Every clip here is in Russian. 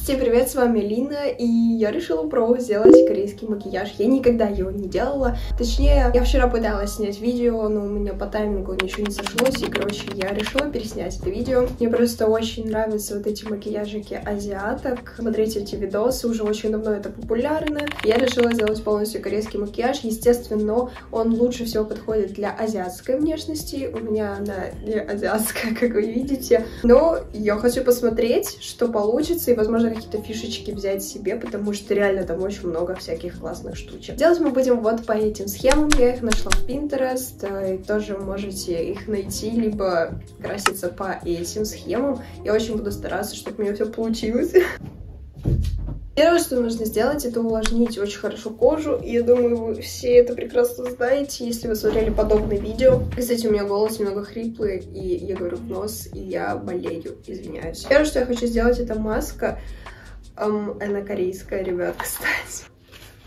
Всем привет, с вами Лина, и я решила пробовать сделать корейский макияж. Я никогда его не делала. Точнее, я вчера пыталась снять видео, но у меня по таймингу ничего не сошлось, и, короче, я решила переснять это видео. Мне просто очень нравятся вот эти макияжики азиаток. Смотрите эти видосы, уже очень давно это популярно. Я решила сделать полностью корейский макияж. Естественно, он лучше всего подходит для азиатской внешности. У меня она не азиатская, как вы видите. Но я хочу посмотреть, что получится, и, возможно, какие-то фишечки взять себе, потому что реально там очень много всяких классных штучек. Делать мы будем вот по этим схемам. Я их нашла в Pinterest, и тоже можете их найти, либо краситься по этим схемам. Я очень буду стараться, чтобы у меня все получилось. Первое, что нужно сделать, это увлажнить очень хорошо кожу. И я думаю, вы все это прекрасно знаете, если вы смотрели подобные видео. Кстати, у меня голос немного хриплый, и я говорю в нос, и я болею, извиняюсь. Первое, что я хочу сделать, это маска. Она корейская, ребят, кстати.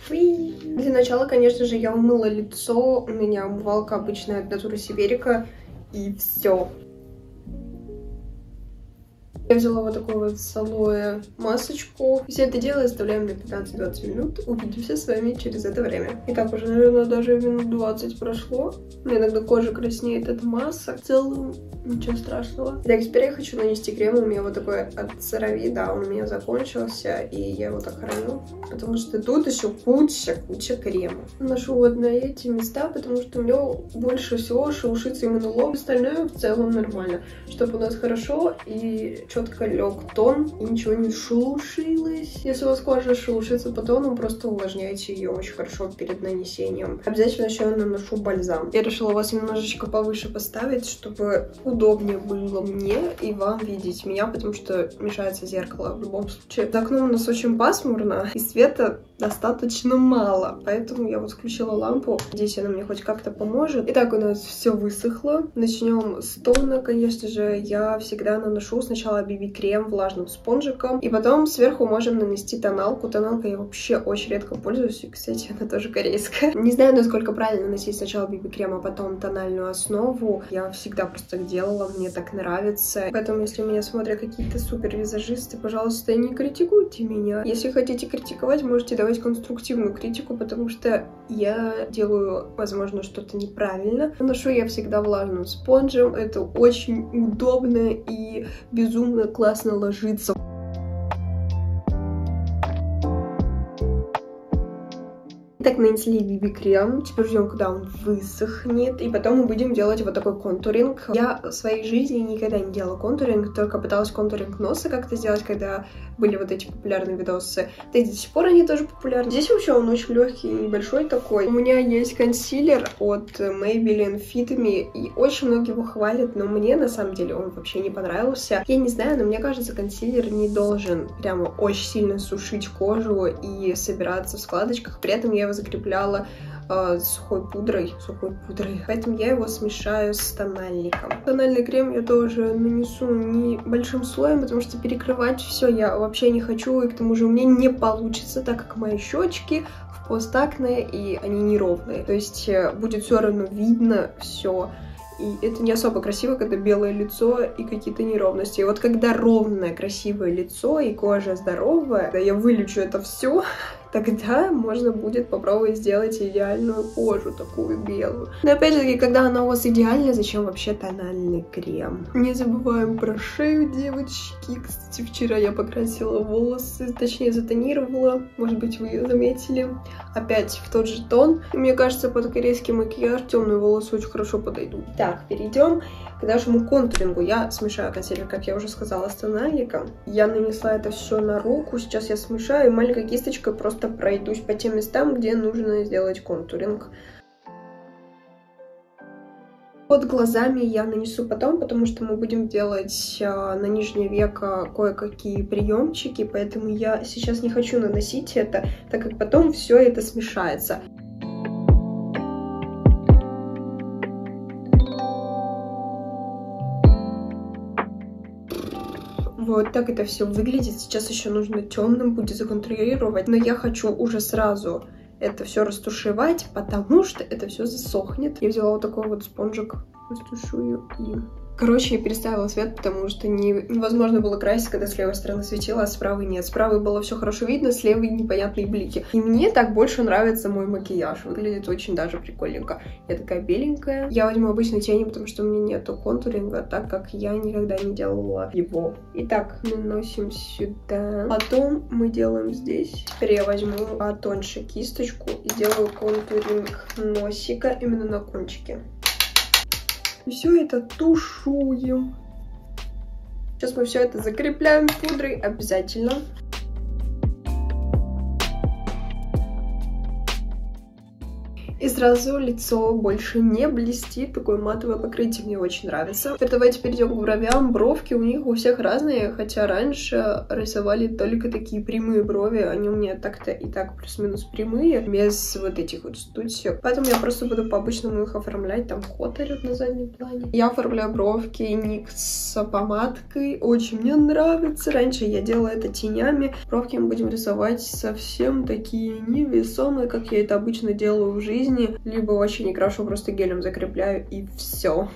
Для начала, конечно же, я умыла лицо. У меня умывалка обычная от Natura Siberica, и все. Я взяла вот такую вот с алоэ масочку. Все это дело оставляем на 15-20 минут. Увидимся с вами через это время. Итак, уже, наверное, даже минут 20 прошло. У меня иногда кожа краснеет от масок. В целом, ничего страшного. Итак, теперь я хочу нанести крем. У меня вот такой от CeraVe, да, он у меня закончился. И я его так храню. Потому что тут еще куча крема. Наношу вот на эти места, потому что у меня больше всего шелушится именно лоб. Остальное в целом нормально. Чтобы у нас хорошо и четко лег тон, и ничего не шелушилось. Если у вас кожа шелушится по тону, просто увлажняйте ее очень хорошо перед нанесением. Обязательно еще наношу бальзам. Я решила вас немножечко повыше поставить, чтобы удобнее было мне и вам видеть меня, потому что мешается зеркало в любом случае. За окном у нас очень пасмурно, и света достаточно мало, поэтому я вот включила лампу. Надеюсь, она мне хоть как-то поможет. Итак, у нас все высохло. Начнем с тона, конечно же. Я всегда наношу сначала BB-крем влажным спонжиком, и потом сверху можем нанести тоналку. Тоналкой я вообще очень редко пользуюсь, и, кстати, она тоже корейская. Не знаю, насколько правильно наносить сначала BB-крем, а потом тональную основу. Я всегда просто так делала, мне так нравится. Поэтому, если меня смотрят какие-то супер визажисты, пожалуйста, не критикуйте меня. Если хотите критиковать, можете давать конструктивную критику, потому что я делаю, возможно, что-то неправильно. Наношу я всегда влажным спонжем. Это очень удобно и безумно классно ложится. Итак, нанесли BB-крем. Теперь ждем, когда он высохнет. И потом мы будем делать вот такой контуринг. Я в своей жизни никогда не делала контуринг, только пыталась контуринг носа как-то сделать, когда были вот эти популярные видосы. Да и до сих пор они тоже популярны. Здесь вообще он очень легкий и небольшой такой. У меня есть консилер от Maybelline Fit Me, и очень многие его хвалят, но мне на самом деле он вообще не понравился. Я не знаю, но мне кажется, консилер не должен прямо очень сильно сушить кожу и собираться в складочках. При этом я его закрепляла сухой пудрой, поэтому я его смешаю с тональником. Тональный крем я тоже нанесу небольшим слоем, потому что перекрывать все я вообще не хочу, и к тому же у меня не получится, так как мои щечки в постакне, и они неровные, то есть будет все равно видно все. И это не особо красиво, когда белое лицо и какие-то неровности. И вот когда ровное, красивое лицо и кожа здоровая, когда я вылечу это все, тогда можно будет попробовать сделать идеальную кожу, такую белую. Но опять же, когда она у вас идеальная, зачем вообще тональный крем? Не забываем про шею, девочки. Кстати, вчера я покрасила волосы, точнее затонировала, может быть, вы ее заметили. Опять в тот же тон. Мне кажется, под корейский макияж темные волосы очень хорошо подойдут. Так, перейдем к нашему контурингу. Я смешаю консилер, как я уже сказала, с тональником. Я нанесла это все на руку. Сейчас я смешаю и маленькой кисточкой просто пройдусь по тем местам, где нужно сделать контуринг. Под глазами я нанесу потом, потому что мы будем делать на нижнее веко кое-какие приемчики, поэтому я сейчас не хочу наносить это, так как потом все это смешается. Вот так это все выглядит. Сейчас еще нужно темным будет законтурировать, но я хочу уже сразу это все растушевать, потому что это все засохнет. Я взяла вот такой вот спонжик, растушую им. Короче, я переставила свет, потому что невозможно было красить, когда с левой стороны светило, а с правой нет. С правой было все хорошо видно, с левой непонятные блики. И мне так больше нравится мой макияж. Выглядит очень даже прикольненько. Я такая беленькая. Я возьму обычно тени, потому что у меня нету контуринга, так как я никогда не делала его. Итак, наносим сюда. Потом мы делаем здесь. Теперь я возьму потоньше кисточку и делаю контуринг носика именно на кончике. Все это тушуем. Сейчас мы все это закрепляем пудрой обязательно. И сразу лицо больше не блестит. Такое матовое покрытие мне очень нравится. Теперь давайте перейдем к бровям. Бровки у них у всех разные, хотя раньше рисовали только такие прямые брови. Они у меня так-то и так плюс-минус прямые, без вот этих вот штучек. Поэтому я просто буду по-обычному их оформлять. Там кот орёт на заднем плане. Я оформляю бровки NYX помадкой. Очень мне нравится. Раньше я делала это тенями. Бровки мы будем рисовать совсем такие невесомые, как я это обычно делаю в жизни. Либо вообще не крашу, просто гелем закрепляю и все.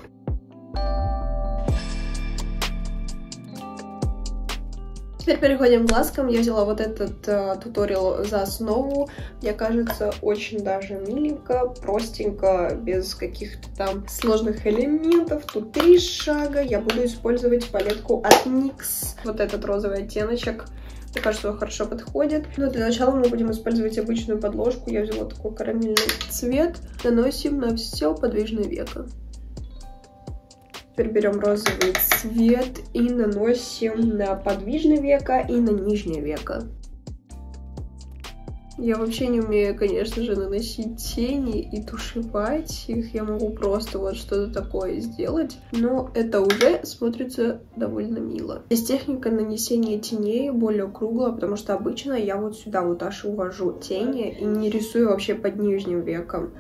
Теперь переходим к глазкам. Я взяла вот этот туториал за основу. Мне кажется, очень даже миленько, простенько, без каких-то там сложных элементов. Тут 3 шага. Я буду использовать палетку от NYX. Вот этот розовый оттеночек. Мне кажется, он хорошо подходит. Но для начала мы будем использовать обычную подложку. Я взяла такой карамельный цвет. Наносим на все подвижное веко. Теперь берем розовый цвет и наносим на подвижное веко и на нижнее веко. Я вообще не умею, конечно же, наносить тени и тушевать их. Я могу просто вот что-то такое сделать. Но это уже смотрится довольно мило. Здесь техника нанесения теней более круглая, потому что обычно я вот сюда вот аж увожу тени и не рисую вообще под нижним веком.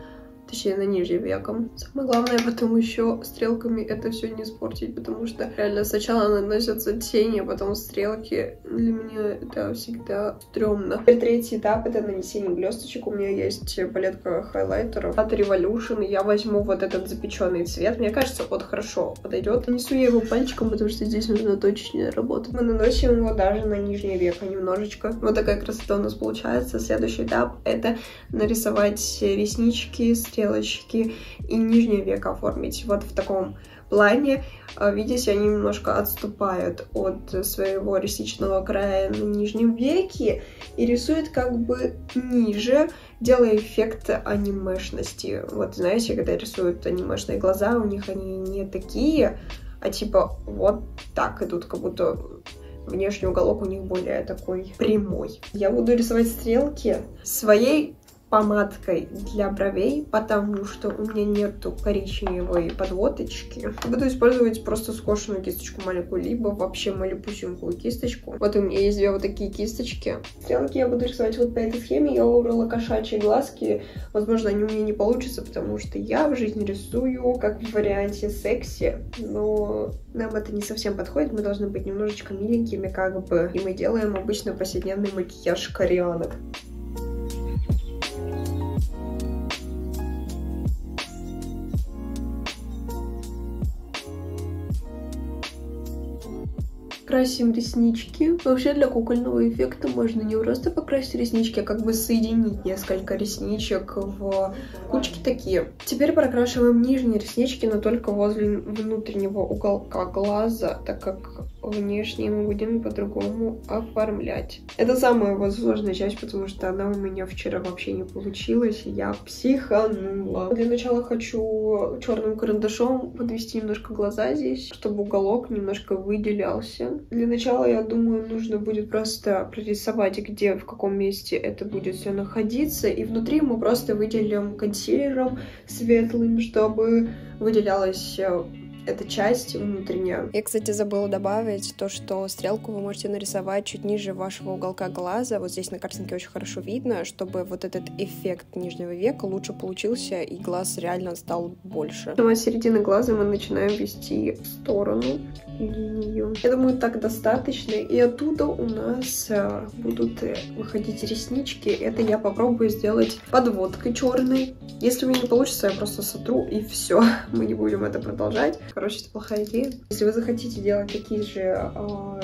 Точнее, на нижним веком. Самое главное потом еще стрелками это все не испортить, потому что реально сначала наносятся тени, а потом стрелки. Для меня это всегда стрёмно. Теперь третий этап — это нанесение блесточек. У меня есть палетка хайлайтеров от Revolution. Я возьму вот этот запеченный цвет. Мне кажется, вот хорошо подойдет. Нанесу я его пальчиком, потому что здесь нужна точечная работа. Мы наносим его даже на нижнее веко немножечко. Вот такая красота у нас получается. Следующий этап — это нарисовать реснички, стрелочки и нижнее веко оформить вот в таком плане. Видите, они немножко отступают от своего ресничного края на нижнем веке и рисуют как бы ниже, делая эффект анимешности. Вот знаете, когда рисуют анимешные глаза, у них они не такие, а типа вот так идут, как будто внешний уголок у них более такой прямой. Я буду рисовать стрелки своей помадкой для бровей, потому что у меня нету коричневой подводочки. Буду использовать просто скошенную кисточку маленькую, либо вообще малюсенькую кисточку. Вот у меня есть 2 вот такие кисточки. Стрелки я буду рисовать вот по этой схеме. Я выбрала кошачьи глазки. Возможно, они у меня не получатся, потому что я в жизни рисую как в варианте секси, но нам это не совсем подходит. Мы должны быть немножечко миленькими, как бы. И мы делаем обычно повседневный макияж кореянок. Красим реснички. Вообще для кукольного эффекта можно не просто покрасить реснички, а как бы соединить несколько ресничек в кучки такие. Теперь прокрашиваем нижние реснички, но только возле внутреннего уголка глаза, так как внешние мы будем по-другому оформлять. Это самая вот сложная часть, потому что она у меня вчера вообще не получилась, и я психанула. Для начала хочу черным карандашом подвести немножко глаза здесь, чтобы уголок немножко выделялся. Для начала, я думаю, нужно будет просто прорисовать, где, в каком месте это будет все находиться, и внутри мы просто выделим консилером светлым, чтобы выделялась эта часть внутренняя. Я, кстати, забыла добавить то, что стрелку вы можете нарисовать чуть ниже вашего уголка глаза. Вот здесь на картинке очень хорошо видно, чтобы вот этот эффект нижнего века лучше получился и глаз реально стал больше. От середины глаза мы начинаем вести в сторону линию. Я думаю, так достаточно. И оттуда у нас будут выходить реснички. Это я попробую сделать подводкой черной. Если у меня не получится, я просто сотру и все. Мы не будем это продолжать. Короче, это плохая идея. Если вы захотите делать такие же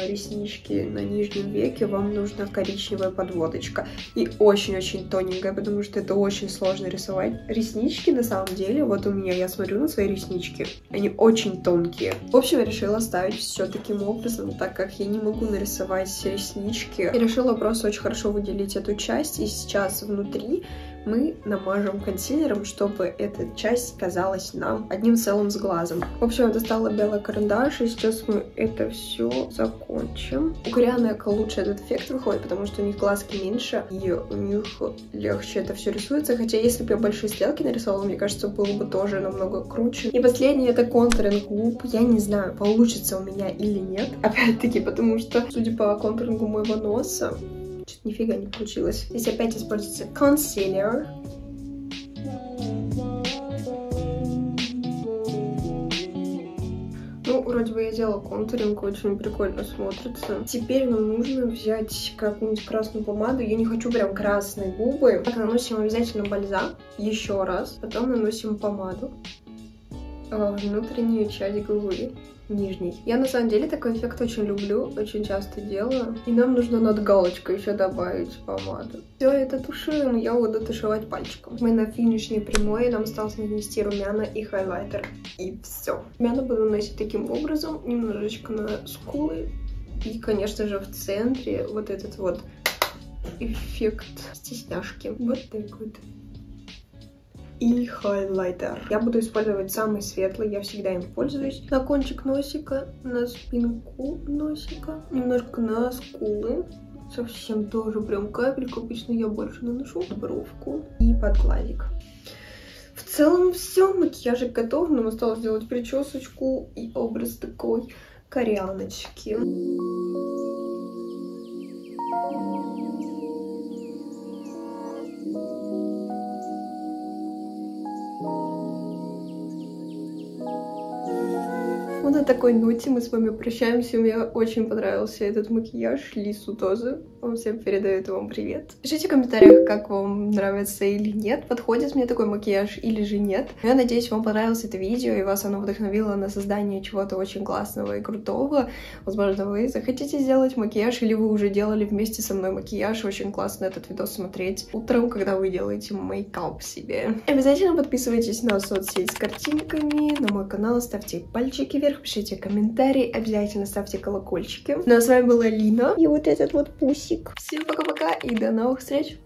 реснички на нижнем веке, вам нужна коричневая подводочка. И очень-очень тоненькая, потому что это очень сложно рисовать. Реснички, на самом деле, вот у меня, я смотрю на свои реснички, они очень тонкие. В общем, я решила оставить все таким образом, так как я не могу нарисовать реснички. Я решила просто очень хорошо выделить эту часть, и сейчас внутри мы намажем консилером, чтобы эта часть казалась нам одним целым с глазом. В общем, я достала белый карандаш, и сейчас мы это все закончим. У корианок лучше этот эффект выходит, потому что у них глазки меньше, и у них легче это все рисуется. Хотя, если бы я большие стрелки нарисовала, мне кажется, было бы тоже намного круче. И последний — это контуринг губ. Я не знаю, получится у меня или нет. Опять-таки, потому что, судя по контурингу моего носа, что-то нифига не получилось. Здесь опять используется консилер. Ну, вроде бы я делала контуринг, очень прикольно смотрится. Теперь нам нужно взять какую-нибудь красную помаду. Я не хочу прям красные губы. Так, наносим обязательно бальзам еще раз. Потом наносим помаду. Внутреннюю часть губы. Нижний. Я на самом деле такой эффект очень люблю, очень часто делаю. И нам нужно над галочкой еще добавить помаду. Все это тушуем, я буду тушевать пальчиком. Мы на финишной прямой, нам осталось нанести румяна и хайлайтер. И все. Румяна буду наносить таким образом, немножечко на скулы. И, конечно же, в центре вот этот вот эффект стесняшки. Вот так вот. И хайлайтер. Я буду использовать самый светлый, я всегда им пользуюсь. На кончик носика, на спинку носика, немножко на скулы. Совсем тоже прям капельку, обычно я больше наношу. Бровку и под глазик. В целом все, макияжик готов, нам осталось сделать причесочку и образ такой корианочки. Вот на такой ноте мы с вами прощаемся. Мне очень понравился этот макияж. Лису тоже. Он всем передает вам привет. Пишите в комментариях, как вам нравится или нет, подходит мне такой макияж или же нет. Я надеюсь, вам понравилось это видео и вас оно вдохновило на создание чего-то очень классного и крутого. Возможно, вы захотите сделать макияж, или вы уже делали вместе со мной макияж. Очень классно этот видос смотреть утром, когда вы делаете мейкап себе. Обязательно подписывайтесь на соцсеть с картинками, на мой канал, ставьте пальчики вверх, пишите комментарии, обязательно ставьте колокольчики. Ну а с вами была Лина и вот этот вот пусик. Всем пока-пока и до новых встреч!